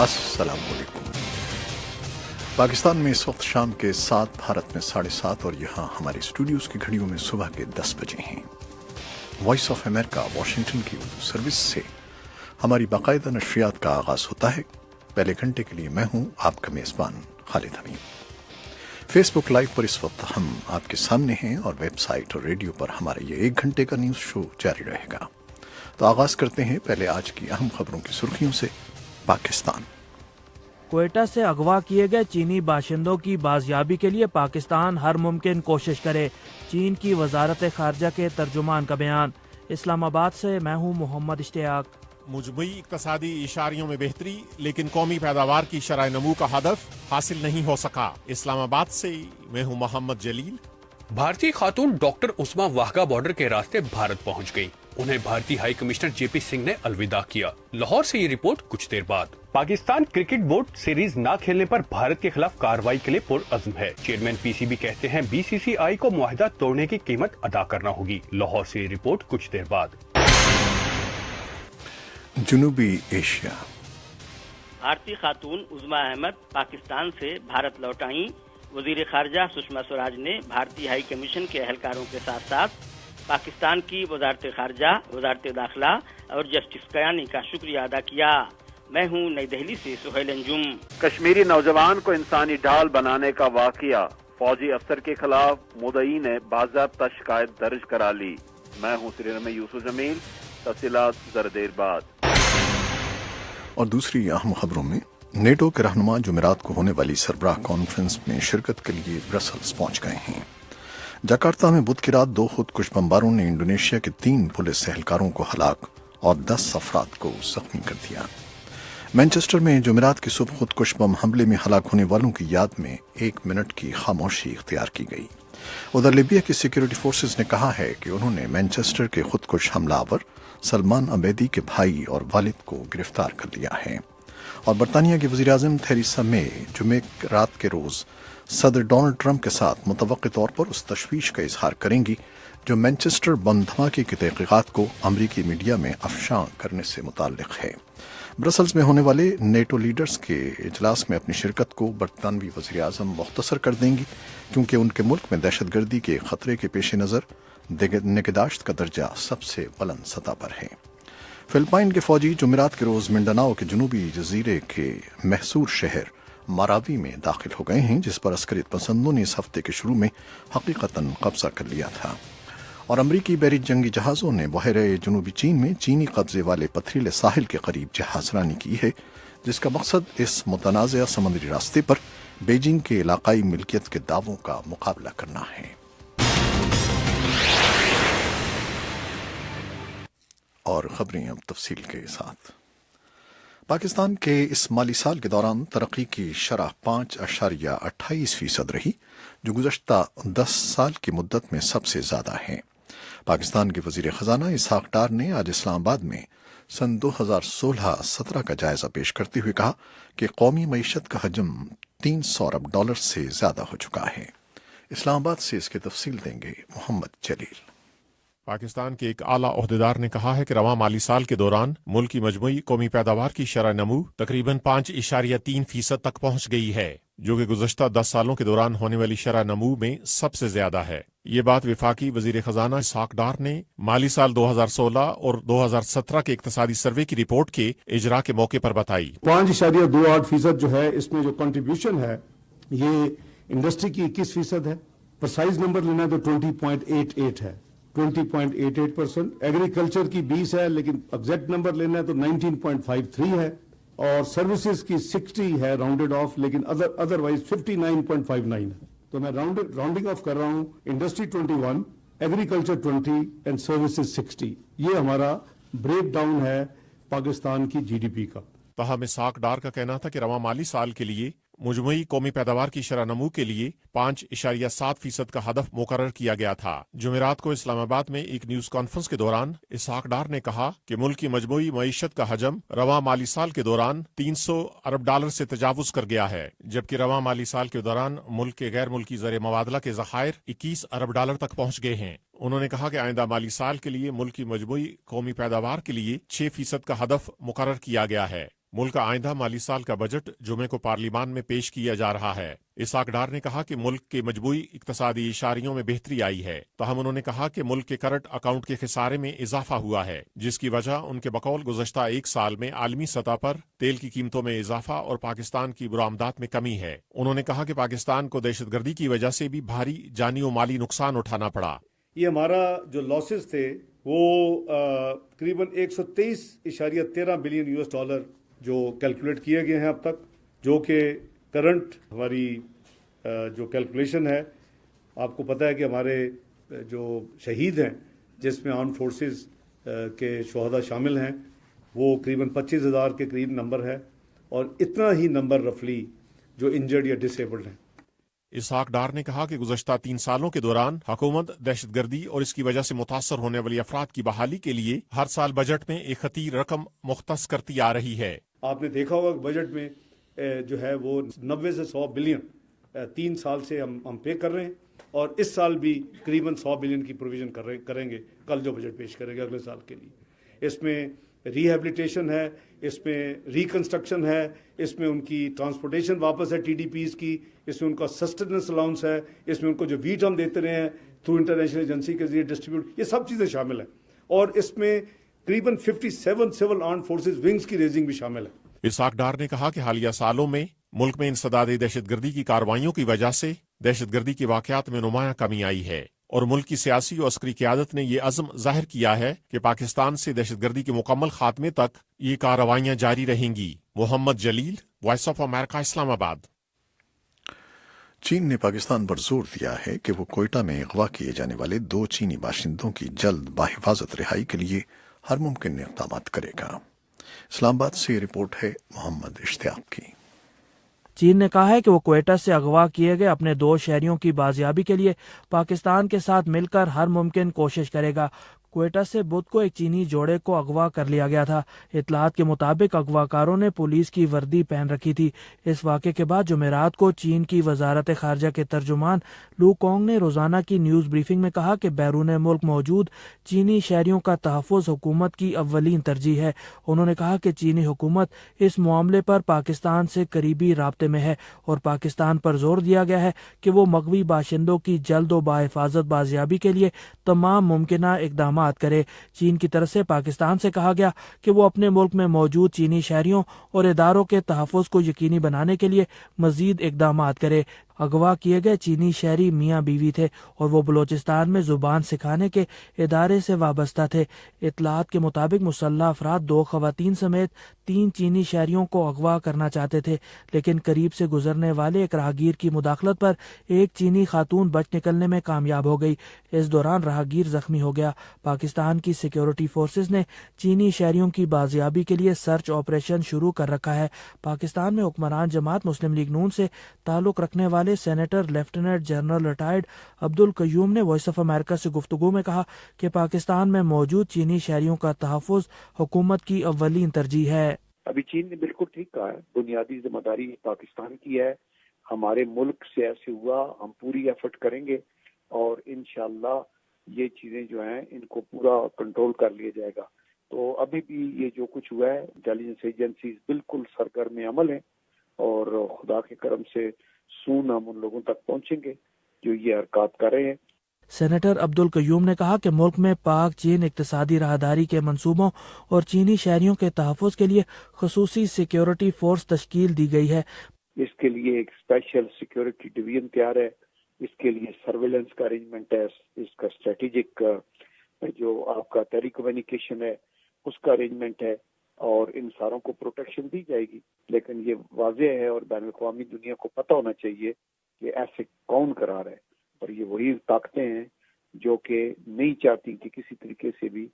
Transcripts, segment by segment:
अस्सलाम वालेकुम। पाकिस्तान में इस वक्त शाम के 7, भारत में 7:30 और यहाँ हमारे स्टूडियोज़ की घड़ियों में सुबह के 10 बजे हैं। वॉइस ऑफ अमेरिका वाशिंगटन की उर्दू सर्विस से हमारी बाकायदा नशरियात का आगाज़ होता है। पहले घंटे के लिए मैं हूँ आपका मेज़बान खालिद हमीद। फेसबुक लाइव पर इस वक्त हम आपके सामने हैं और वेबसाइट और रेडियो पर हमारा ये 1 घंटे का न्यूज़ शो जारी रहेगा। तो आगाज़ करते हैं पहले आज की अहम खबरों की सुर्खियों से। पाकिस्तान क्वेटा से अगवा किए गए चीनी बाशिंदों की बाजियाबी के लिए पाकिस्तान हर मुमकिन कोशिश करे, चीन की वजारत खारजा के तर्जुमान का बयान। इस्लामाबाद से मैं हूँ मोहम्मद इश्तियाक। मुजमई इक्तसादी इशारियों में बेहतरी, लेकिन कौमी पैदावार की शरह नमू का हदफ हासिल नहीं हो सका। इस्लामाबाद से मैं हूँ मोहम्मद जलील। भारतीय खातून डॉक्टर उस्मा वाहगा बॉर्डर के रास्ते भारत पहुंच गई। उन्हें भारतीय हाई कमिश्नर जेपी सिंह ने अलविदा किया। लाहौर से ये रिपोर्ट कुछ देर बाद। पाकिस्तान क्रिकेट बोर्ड सीरीज न खेलने पर भारत के खिलाफ कार्रवाई के लिए पुरअज़्म है। चेयरमैन पीसीबी कहते हैं बीसीसीआई को मुआहदा तोड़ने की कीमत अदा करना होगी। लाहौर से ये रिपोर्ट कुछ देर बाद। जनूबी एशिया। भारतीय खातून उज़्मा अहमद पाकिस्तान से भारत लौट आईं। वजीर खारजा सुषमा स्वराज ने भारतीय हाई कमीशन के एहलकारों के साथ साथ पाकिस्तान की वजारत खारजा, वजारत दाखिला और जस्टिस कयानी का शुक्रिया अदा किया। मैं हूँ नई दिल्ली से सुहेल अंजुम। कश्मीरी नौजवान को इंसानी ढाल बनाने का वाकया, फौजी अफसर के खिलाफ मुद्दई ने बाज़ाब्ता शिकायत दर्ज करा ली। मैं हूँ श्रीनगर में यूसुफ जमील। तफसीलात जरा देर बाद। और दूसरी अहम खबरों में नेटो के रहनुमा जुमेरात को होने वाली सरबराह कॉन्फ्रेंस में शिरकत के लिए ब्रसल्स पहुंच गए हैं। जकार्ता में बुध की रात 2 खुदकुश बमबारों ने इंडोनेशिया के 3 पुलिस एहलकारों को हलाक और 10 अफराद को जख्मी कर दिया। मैनचेस्टर में जुमेरात की सुबह खुदकुश बम हमले में हलाक होने वालों की याद में 1 मिनट की खामोशी इख्तियार की गई। उधर लीबिया की सिक्योरिटी फोर्सेज ने कहा है कि उन्होंने मैनचेस्टर के खुदकुश हमलावर सलमान अबैदी के भाई और वालिद को गिरफ्तार कर लिया है। और बरतानिया की वज़ीर-ए-आज़म थेरेसा मे जुमे रात के रोज़ सदर डोनाल्ड ट्रंप के साथ मुतवक्की तौर पर उस तशवीश का इजहार करेंगी जो मैनचेस्टर बम धमाके की तहक़ीक़ात को अमरीकी मीडिया में अफशां करने से मुताल्लिक़ है। ब्रसल्स में होने वाले नेटो लीडर्स के इजलास में अपनी शिरकत को बरतानवी वज़ीर-ए-आज़म मुख्तसर कर देंगी क्योंकि उनके मुल्क में दहशतगर्दी के ख़तरे के पेश नज़र निगहदाश्त का दर्जा सबसे बुलंद सतह पर है। फिलिपाइन के फौजी जुमेरात के रोज़ मिंडानाओ के जनूबी जजीरे के महसूर शहर मारावी में दाखिल हो गए हैं, जिस पर अस्करियत पसंदों ने इस हफ्ते के शुरू में हकीकतन कब्जा कर लिया था। और अमरीकी बैरी जंगी जहाज़ों ने बहरे जनूबी चीन में चीनी कब्जे वाले पथरीले साहिल के करीब जहाज़रानी की है, जिसका मकसद इस मुतनाज़ा समुद्री रास्ते पर बीजिंग के इलाकाई मिल्कियत के दावों का मुकाबला करना है। और खबरें अब तफसील के साथ। पाकिस्तान के इस माली साल के दौरान तरक्की की शरह 5.28% रही, जो गुज़श्ता 10 साल की मुद्दत में सबसे ज़्यादा है। पाकिस्तान के वज़ीर ख़ज़ाना इसहाक़ डार ने आज इस्लामाबाद में सन 2016-17 का जायज़ा पेश करते हुए कहा कि कौमी मईशत का हजम $300 अरब से ज़्यादा हो चुका है। इस्लामाबाद से इसकी तफसील देंगे मोहम्मद जलील। पाकिस्तान के एक आला ओहदेदार ने कहा है कि रवां माली साल के दौरान मुल्क की मजमूई कौमी पैदावार की शरह नमू तकरीबन 5.3% तक पहुंच गई है, जो कि गुज़श्ता 10 सालों के दौरान होने वाली शरह नमू में सबसे ज्यादा है। ये बात विफाकी वजीर खजाना इसहाक़ डार ने माली साल 2016 और 2017 के इक्तसादी सर्वे की रिपोर्ट के इजरा के मौके पर बताई। 5.28% जो है, इसमें जो कंट्रीब्यूशन है ये इंडस्ट्री की 21% है। प्रिसाइज नंबर लेना है तो 20.88 है, 20.88%। एग्रीकल्चर की 20 है, लेकिन एग्जैक्ट नंबर लेना है तो 19.53 है। और सर्विसेज की 60 है राउंडेड ऑफ, लेकिन अदरवाइज 59.59 है। तो मैं राउंडिंग ऑफ कर रहा हूं। Industry 21, agriculture 20 and services 60। ये हमारा ब्रेक डाउन है पाकिस्तान की जीडीपी का। तहम इसहाक़ डार का कहना था कि रवां माली साल के लिए मुजमई कौमी पैदावार की शरह नमू के लिए 5.7% का हदफ मुकर्रर किया गया था। जुमेरात को इस्लामाबाद में एक न्यूज कॉन्फ्रेंस के दौरान इसहाक़ डार ने कहा कि मुल्क की मजमूई मईशत का हजम रवां माली साल के दौरान $300 अरब से तजावुज कर गया है, जबकि रवां माली साल के दौरान मुल्क के गैर मुल्की ज़र मवादला के ज़खायर $21 अरब तक पहुंच गए हैं। उन्होंने कहा कि आइंदा माली साल के लिए मुल्क की मजमूई कौमी पैदावार के लिए 6% का हदफ मुकर्रर किया गया है। मुल्क का आइंदा माली साल का बजट जुमे को पार्लियामान में पेश किया जा रहा है। इसहाक डार ने कहा कि मुल्क के मजबूरी इक्तसादी इशारियों में बेहतरी आई है। ताहम उन्होंने कहा कि मुल्क के करंट अकाउंट के खिसारे में इजाफा हुआ है, जिसकी वजह उनके बकौल गुज़श्ता एक साल में आलमी सतह पर तेल की कीमतों में इजाफा और पाकिस्तान की बरामदात में कमी है। उन्होंने कहा कि पाकिस्तान को दहशतगर्दी की वजह से भी भारी जानी और माली नुकसान उठाना पड़ा। ये हमारा जो लॉसेस थे वो करीबन 123.13 बिलियन US डॉलर जो कैलकुलेट किए गए हैं अब तक, जो कि करंट हमारी जो कैलकुलेशन है, आपको पता है कि हमारे जो शहीद हैं जिसमें आर्म फोर्सेस के शोहदा शामिल हैं वो करीबन 25,000 के करीब नंबर है, और इतना ही नंबर रफली जो इंजर्ड या डिसेबल्ड हैं। इसहाक डार ने कहा कि गुज़श्ता 3 सालों के दौरान हुकूमत दहशतगर्दी और इसकी वजह से मुतासर होने वाली अफराद की बहाली के लिए हर साल बजट में एक खतीर रकम मुख्तस करती आ रही है। आपने देखा होगा बजट में जो है वो 90 से 100 बिलियन 3 साल से हम पे कर रहे हैं, और इस साल भी करीबन 100 बिलियन की प्रोविजन करेंगे कल जो बजट पेश करेंगे अगले साल के लिए। इसमें रिहेबिलिटेशन है, इसमें रिकंस्ट्रक्शन है, इसमें उनकी ट्रांसपोर्टेशन वापस है TDPs की, इसमें उनका सस्टेनेंस अलाउंस है, इसमें उनको जो वीट हम देते रहे हैं थ्रू इंटरनेशनल एजेंसी के जरिए डिस्ट्रीब्यूट, ये सब चीज़ें शामिल हैं। और इसमें करीबन 57 सिविल आर्म फोर्सेस विंग्स की रेजिंग भी शामिल है। इसहाक डार ने कहा कि हालिया सालों में मुल्क में इंसदाद दहशतगर्दी की कार्रवाइयों की वजह से दहशतगर्दी के वाकयात में नुमाया कमी आई है, और मुल्क की सियासी और अस्करी क़यादत ने यह अज़्म ज़ाहिर किया है कि पाकिस्तान से दहशतगर्दी के मुकम्मल खात्मे तक ये कार्रवाइयाँ जारी रहेंगी। मोहम्मद जलील, वॉइस ऑफ अमेरिका, इस्लामाबाद। चीन ने पाकिस्तान पर जोर दिया है कि वो कोयटा में अगवा किए जाने वाले 2 चीनी बाशिंदों की जल्द बाहिफाजत रिहाई के लिए हर मुमकिन इक़दाम करेगा। इस्लामाबाद से रिपोर्ट है मोहम्मद इश्तियाक की। चीन ने कहा है कि वो क्वेटा से अगवा किए गए अपने 2 शहरियों की बाजियाबी के लिए पाकिस्तान के साथ मिलकर हर मुमकिन कोशिश करेगा। क्वेटा से बुध को एक चीनी जोड़े को अगवा कर लिया गया था। इतलात के मुताबिक अगवाकारों ने पुलिस की वर्दी पहन रखी थी। इस वाक़े के बाद जुमेरात को चीन की वजारत खारजा के तर्जुमान लू कोंग ने रोजाना की न्यूज़ ब्रीफिंग में कहा कि बैरून मुल्क मौजूद चीनी शहरियों का तहफ़्फ़ुज़ हुकूमत की अव्वलीन तरजीह है। उन्होंने कहा कि चीनी हुकूमत इस मामले पर पाकिस्तान से करीबी राब्ते में है और पाकिस्तान पर जोर दिया गया है कि वो मग़वी बाशिंदों की जल्द व बाहिफाजत बाजियाबी के लिए तमाम मुमकिना इक़दाम करे। चीन की तरफ से पाकिस्तान से कहा गया कि वो अपने मुल्क में मौजूद चीनी शहरियों और इदारों के तहफ़्फ़ुज़ को यकीनी बनाने के लिए मज़ीद इक़दाम करे। अगवा किए गए चीनी शहरी मियाँ बीवी थे और वो बलोचिस्तान में जुबान सिखाने के इदारे से वाबस्ता थे। इतलात के मुताबिक मुसल्लह अफराद 2 ख़वातीन समेत 3 चीनी शहरियों को अगवा करना चाहते थे, लेकिन करीब से गुजरने वाले एक राहगीर की मुदाखलत पर एक चीनी खातून बच निकलने में कामयाब हो गई। इस दौरान राहगीर जख्मी हो गया। पाकिस्तान की सिक्योरिटी फोर्सेज ने चीनी शहरियों की बाजियाबी के लिए सर्च ऑपरेशन शुरू कर रखा है। पाकिस्तान में हुक्मरान जमात मुस्लिम लीग नून से ताल्लुक रखने वाले senator lieutenant general retired Abdul Qayyum ने वॉइस ऑफ अमेरिका से गुफ्तगू में कहा कि पाकिस्तान में मौजूद चीनी शहरियों का तहफ़्फ़ुज़ हुकूमत की अव्वलीन तरजीह है। अभी चीन ने बिल्कुल ठीक कहा है, बुनियादी जिम्मेदारी पाकिस्तान की है। हमारे मुल्क से ऐसे हुआ, हम पूरी एफर्ट करेंगे और इंशाअल्लाह ये चीजें जो हैं इनको पूरा कंट्रोल कर लिया जाएगा। तो अभी भी ये जो कुछ हुआ है, इंटेलिजेंस एजेंसीज बिल्कुल सरगर्म अमल हैं और खुदा के करम से सून हम उन लोगों तक पहुंचेंगे जो ये हरकत कर रहे हैं। सेनेटर अब्दुल कयूम ने कहा कि मुल्क में पाक चीन इक्तिसादी राहदारी के मंसूबों और चीनी शहरियों के तहफ़्फ़ुज़ के लिए खसूसी सिक्योरिटी फोर्स तश्कील दी गई है। इसके लिए एक स्पेशल सिक्योरिटी डिवीजन तैयार है, इसके लिए सर्वेलेंस का अरेंजमेंट है, इसका स्ट्रेटेजिक जो आपका टेली कम्युनिकेशन है उसका अरेंजमेंट है और इन सारों को प्रोटेक्शन दी जाएगी। लेकिन ये वाज़ेह है और बैन अक़वामी दुनिया को पता होना चाहिए कि ऐसे कौन करा रहा है, और ये वही ताकतें हैं जो कि नहीं चाहती कि किसी तरीके से भी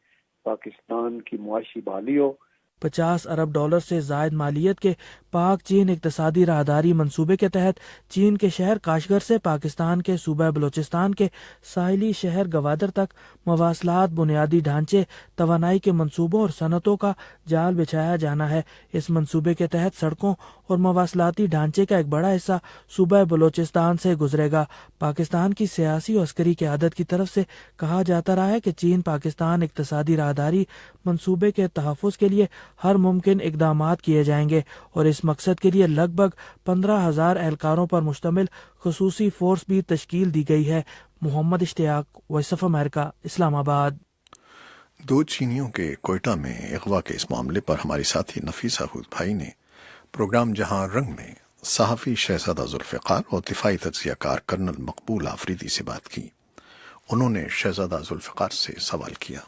पाकिस्तान की मुआशी बहाली हो। 50 अरब डॉलर से ज़ायद मालियत के पाक चीन इक्तिसादी राहदारी मंसूबे के तहत चीन के शहर काशगर से पाकिस्तान के सूबा बलोचिस्तान के साहिली शहर गवादर तक मवासलात, बुनियादी ढांचे, तवानाई के मंसूबों और सनतों का जाल बिछाया जाना है। इस मंसूबे के तहत सड़कों और मवासलाती ढांचे का एक बड़ा हिस्सा सूबा बलोचिस्तान से गुजरेगा। पाकिस्तान की सियासी और अस्करी क़यादत की तरफ से कहा जाता रहा है कि चीन पाकिस्तान इक्तिसादी राहदारी मंसूबे के तहफ़्फ़ुज़ के लिए ہر ممکن اقدامات کیے جائیں گے اور اس مقصد کے لیے لگ بھگ 15,000 اہلکاروں پر مشتمل خصوصی فورس بھی تشکیل دی گئی ہے۔ محمد اشتیاق، وائس آف امریکہ، اسلام آباد۔ 2 چینیوں کے کوئٹہ میں اغوا کے اس معاملے پر ہماری ساتھی نفیسہ حود بھائی نے پروگرام جہاں رنگ میں صحافی شہزادہ ذوالفقار اور دفاعی تجزیہ کار کرنل مقبول آفریدی سے بات کی۔ انہوں نے شہزادہ ذوالفقار سے سوال کیا،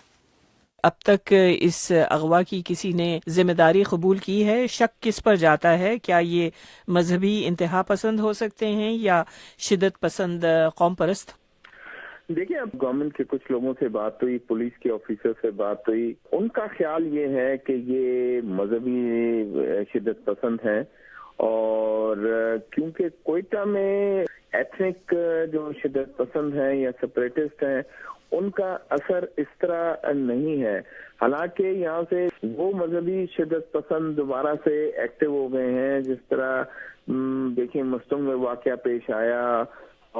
اب تک اس اغوا کی کسی نے ذمہ داری قبول کی ہے؟ شک کس پر جاتا ہے؟ کیا یہ مذہبی انتہا پسند ہو سکتے ہیں یا شدت پسند قوم پرست؟ دیکھیں، اب گورنمنٹ کے کچھ لوگوں سے بات ہوئی، پولیس کے آفیسر سے بات ہوئی، ان کا خیال یہ ہے کہ یہ مذہبی شدت پسند ہیں، اور کیونکہ کوئٹہ میں ایتھنک جو شدت پسند ہیں یا سپریٹسٹ ہیں، ان کا اثر اس طرح نہیں ہے۔ حالانکہ یہاں سے وہ مذہبی شدت پسند دوبارہ سے ایکٹیو ہو گئے ہیں، جس طرح دیکھیں مستنگ میں واقعہ پیش آیا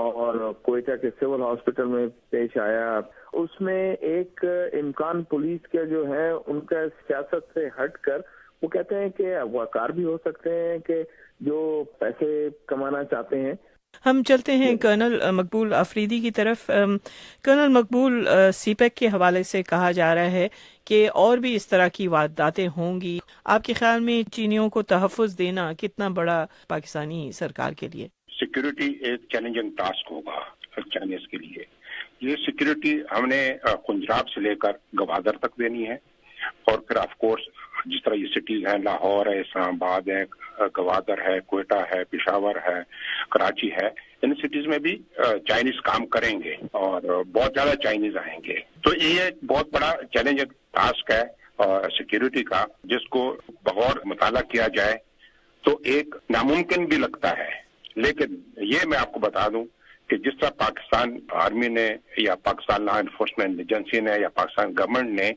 اور کوئٹہ کے سول ہاسپٹل میں پیش آیا، اس میں ایک امکان پولیس کے جو ہے ان کا سیاست سے ہٹ کر وہ کہتے ہیں کہ اغواکار بھی ہو سکتے ہیں کہ جو پیسے کمانا چاہتے ہیں۔ ہم چلتے ہیں کرنل مقبول آفریدی کی طرف۔ کرنل مقبول، سی پیک کے حوالے سے کہا جا رہا ہے کہ اور بھی اس طرح کی وارداتیں ہوں گی۔ آپ کے خیال میں چینیوں کو تحفظ دینا کتنا بڑا پاکستانی سرکار کے لیے؟ سیکیورٹی ایک چیلنجنگ ٹاسک ہوگا چائنیز کے لیے۔ یہ سیکیورٹی ہم نے کنجراب سے لے کر گوادر تک دینی ہے، اور پھر آف کورس جس طرح یہ سٹیز ہیں، لاہور ہے، اسلام آباد ہے، گوادر ہے، کوئٹہ ہے، پشاور ہے، کراچی ہے، ان سٹیز میں بھی چائنیز کام کریں گے اور بہت زیادہ چائنیز آئیں گے۔ تو یہ ایک بہت بڑا چیلنجنگ ٹاسک ہے سیکیورٹی کا، جس کو بغور مطالعہ کیا جائے تو ایک ناممکن بھی لگتا ہے۔ لیکن یہ میں آپ کو بتا دوں کہ جس طرح پاکستان آرمی نے یا پاکستان لا انفورسمنٹ ایجنسی نے یا پاکستان گورنمنٹ نے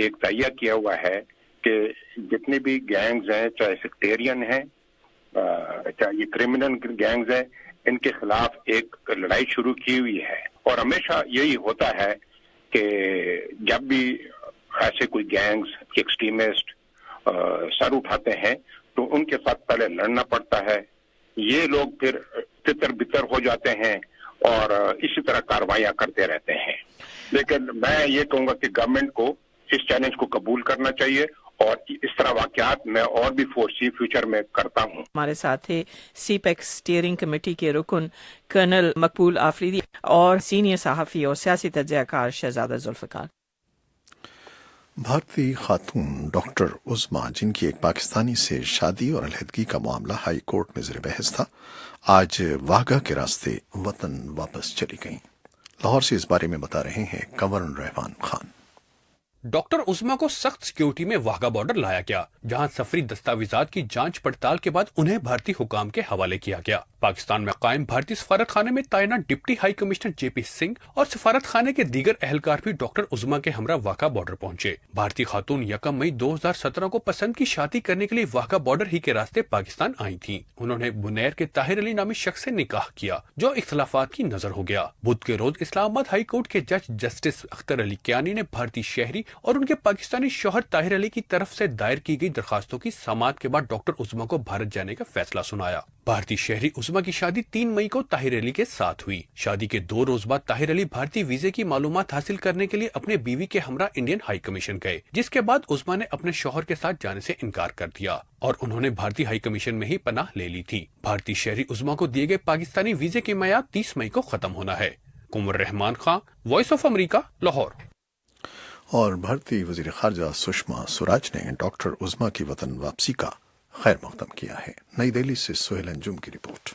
ایک تہیہ کیا ہوا ہے کہ جتنے بھی گینگز ہیں، چاہے سیکٹیرین ہیں، چاہے یہ کرمنل گینگز ہیں، ان کے خلاف ایک لڑائی شروع کی ہوئی ہے۔ اور ہمیشہ یہی ہوتا ہے کہ جب بھی ایسے کوئی گینگز ایکسٹریمسٹ سر اٹھاتے ہیں تو ان کے ساتھ پہلے لڑنا پڑتا ہے، یہ لوگ پھر تتر بتر ہو جاتے ہیں اور اسی طرح کاروائیاں کرتے رہتے ہیں۔ لیکن میں یہ کہوں گا کہ گورنمنٹ کو اس چیلنج کو قبول کرنا چاہیے، اور اس طرح واقعات میں اور بھی فورسی فیوچر میں کرتا ہوں۔ ہمارے ساتھ ہے سی پیک اسٹیئرنگ کمیٹی کے رکن کرنل مقبول آفریدی اور سینئر صحافی اور سیاسی تجزیہ کار شہزادہ ذوالفقار۔ بھارتی خاتون ڈاکٹر عظما، جن کی ایک پاکستانی سے شادی اور علیحدگی کا معاملہ ہائی کورٹ میں زیر بحث تھا، آج واگا کے راستے وطن واپس چلی گئیں۔ لاہور سے اس بارے میں بتا رہے ہیں کنور رحمان خان۔ ڈاکٹر عظما کو سخت سیکیورٹی میں واہگہ بارڈر لایا گیا، جہاں سفری دستاویزات کی جانچ پڑتال کے بعد انہیں بھارتی حکام کے حوالے کیا گیا۔ پاکستان میں قائم بھارتی سفارت خانے میں تعینات ڈپٹی ہائی کمشنر جے پی سنگھ اور سفارت خانے کے دیگر اہلکار بھی ڈاکٹر عظما کے ہمراہ واہگہ بارڈر پہنچے۔ بھارتی خاتون 1 مئی 2017 کو پسند کی شادی کرنے کے لیے واہگہ بارڈر ہی کے راستے پاکستان آئی تھیں۔ انہوں نے بنیر کے طاہر علی نامی شخص سے نکاح کیا، جو اختلافات کی نظر ہو گیا۔ بدھ کے روز اسلام آباد ہائی کورٹ کے جج جسٹس اختر علی کیانی نے بھارتی شہری اور ان کے پاکستانی شوہر طاہر علی کی طرف سے دائر کی گئی درخواستوں کی سماعت کے بعد ڈاکٹر عظما کو بھارت جانے کا فیصلہ سنایا۔ بھارتی شہری عظما کی شادی 3 مئی کو طاہر علی کے ساتھ ہوئی۔ شادی کے 2 روز بعد طاہر علی بھارتی ویزے کی معلومات حاصل کرنے کے لیے اپنے بیوی کے ہمراہ انڈین ہائی کمیشن گئے، جس کے بعد عظما نے اپنے شوہر کے ساتھ جانے سے انکار کر دیا اور انہوں نے بھارتی ہائی کمیشن میں ہی پناہ لے لی تھی۔ بھارتی شہری عظما کو دیے گئے پاکستانی ویزے کی میعاد 30 مئی کو ختم ہونا ہے۔ Kanwar Rahman Khan, voice of America, Lahore. اور بھارتی وزیر خارجہ سشما سوراج نے ڈاکٹر عظما کی وطن واپسی کا خیر مقدم کیا ہے۔ نئی دہلی سے سہیل انجم کی رپورٹ۔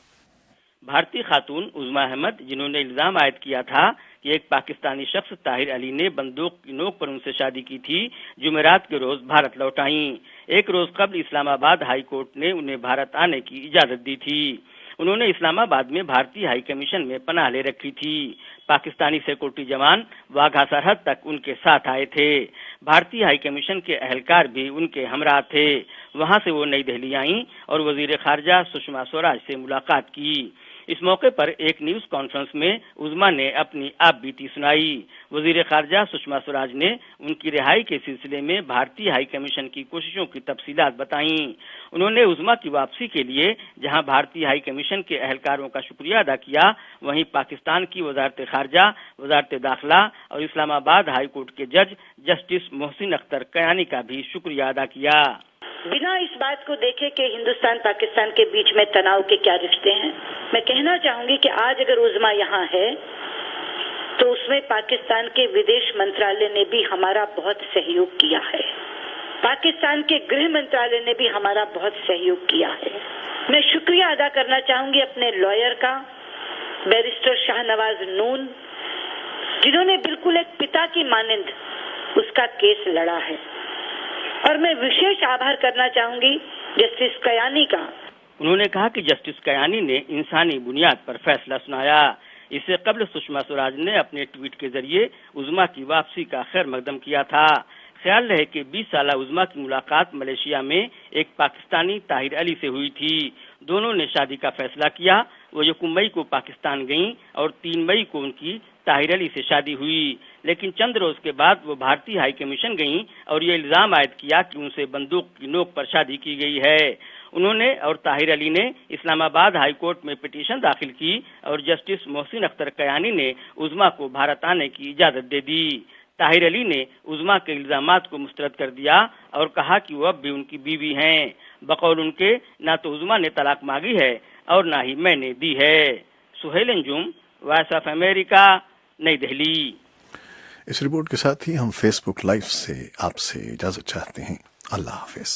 بھارتی خاتون عظما احمد، جنہوں نے الزام عائد کیا تھا کہ ایک پاکستانی شخص طاہر علی نے بندوق کی نوک پر ان سے شادی کی تھی، جمعرات کے روز بھارت لوٹ آئیں۔ ایک روز قبل اسلام آباد ہائی کورٹ نے انہیں بھارت آنے کی اجازت دی تھی۔ انہوں نے اسلام آباد میں بھارتی ہائی کمیشن میں پناہ لے رکھی تھی۔ پاکستانی سیکورٹی جوان واگھا سرحد تک ان کے ساتھ آئے تھے۔ بھارتی ہائی کمیشن کے اہلکار بھی ان کے ہمراہ تھے۔ وہاں سے وہ نئی دہلی آئیں اور وزیر خارجہ سشما سوراج سے ملاقات کی۔ اس موقع پر ایک نیوز کانفرنس میں عظما نے اپنی آپ بیتی سنائی۔ وزیر خارجہ سشما سوراج نے ان کی رہائی کے سلسلے میں بھارتی ہائی کمیشن کی کوششوں کی تفصیلات بتائیں۔ انہوں نے عظما کی واپسی کے لیے جہاں بھارتی ہائی کمیشن کے اہلکاروں کا شکریہ ادا کیا، وہیں پاکستان کی وزارت خارجہ، وزارت داخلہ اور اسلام آباد ہائی کورٹ کے جج جسٹس محسن اختر کیانی کا بھی شکریہ ادا کیا۔ بنا اس بات کو دیکھے کہ ہندوستان پاکستان کے بیچ میں تناؤ کے کیا رشتے ہیں، میں کہنا چاہوں گی کہ آج اگر عظما یہاں ہے تو اس میں پاکستان کے ودیش منترالیہ نے بھی ہمارا بہت سہیوگ کیا ہے، پاکستان کے گرہ منترالیہ نے بھی ہمارا بہت سہیوگ کیا ہے۔ میں شکریہ ادا کرنا چاہوں گی اپنے لائر کا، بیرسٹر شاہ نواز نون، جنہوں نے بالکل ایک پتا کی مانند اس کا کیس لڑا ہے، اور میں وشیش آبھار کرنا چاہوں گی جسٹس کیانی کا۔ انہوں نے کہا کہ جسٹس کیانی نے انسانی بنیاد پر فیصلہ سنایا۔ اس سے قبل سشما سوراج نے اپنے ٹویٹ کے ذریعے عظما کی واپسی کا خیر مقدم کیا تھا۔ خیال رہے کہ 20 سالہ عظما کی ملاقات ملیشیا میں ایک پاکستانی طاہر علی سے ہوئی تھی۔ دونوں نے شادی کا فیصلہ کیا۔ وہ 1 مئی کو پاکستان گئیں اور 3 مئی کو ان کی طاہر علی سے شادی ہوئی، لیکن چند روز کے بعد وہ بھارتی ہائی کمیشن گئیں اور یہ الزام عائد کیا کہ ان سے بندوق کی نوک پر شادی کی گئی ہے۔ انہوں نے اور طاہر علی نے اسلام آباد ہائی کورٹ میں پٹیشن داخل کی اور جسٹس محسن اختر کیانی نے عظما کو بھارت آنے کی اجازت دے دی۔ طاہر علی نے عظما کے الزامات کو مسترد کر دیا اور کہا کہ وہ اب بھی ان کی بیوی ہیں۔ بقول ان کے نہ تو عظما نے طلاق مانگی ہے اور نہ ہی میں نے دی ہے۔ سہیل انجم، وائس آف امریکہ، نئی دہلی۔ اس رپورٹ کے ساتھ ہی ہم فیس بک لائیو سے آپ سے اجازت چاہتے ہیں۔ اللہ حافظ۔